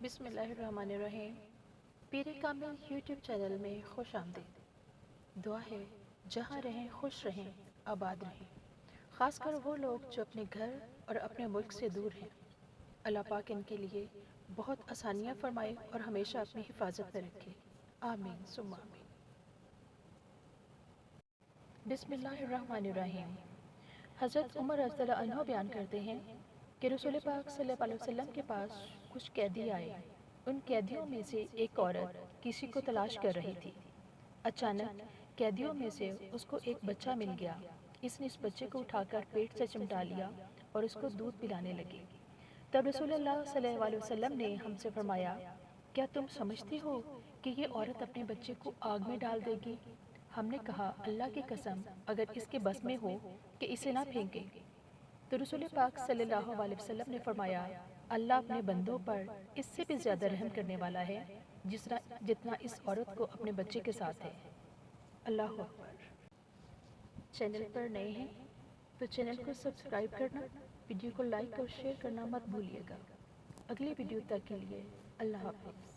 بسم اللہ الرحمن الرحیم۔ پیر کامل یوٹیوب چینل میں خوش آمدید۔ دعا ہے جہاں رہیں خوش رہیں، آباد رہیں، خاص کر وہ لوگ جو اپنے گھر اور اپنے ملک سے دور ہیں۔ اللہ پاک ان کے لیے بہت آسانیاں فرمائے اور ہمیشہ اپنی حفاظت میں رکھے، آمین ثم آمین۔ بسم اللہ الرحمن الرحیم۔ حضرت عمر رضی اللہ عنہ بیان کرتے ہیں کہ رسول پاک صلی اللہ علیہ وسلم کے پاس کچھ قیدی آئے۔ ان قیدیوں میں سے ایک عورت کسی کو تلاش کر رہی تھی۔ اچانک قیدیوں میں سے اس کو ایک بچہ مل گیا۔ اس نے اس بچے کو اٹھا کر پیٹ سے چمٹا لیا اور اس کو دودھ پلانے لگی۔ تب رسول اللہ صلی اللہ علیہ وسلم نے ہم سے فرمایا، کیا تم سمجھتے ہو کہ یہ عورت اپنے بچے کو آگ میں ڈال دے گی؟ ہم نے کہا، اللہ کی قسم، اگر اس کے بس میں ہو کہ اسے نہ پھینکے۔ تو رسول پاک صلی اللہ علیہ وسلم نے فرمایا، اللہ اپنے بندوں پر اس سے بھی زیادہ رحم کرنے والا ہے جتنا اس عورت کو اپنے بچے کے ساتھ ہے۔ اللہ اکبر۔ چینل پر نئے ہیں تو چینل کو سبسکرائب کرنا، ویڈیو کو لائک اور شیئر کرنا مت بھولیے گا۔ اگلی ویڈیو تک کے لیے اللہ حافظ۔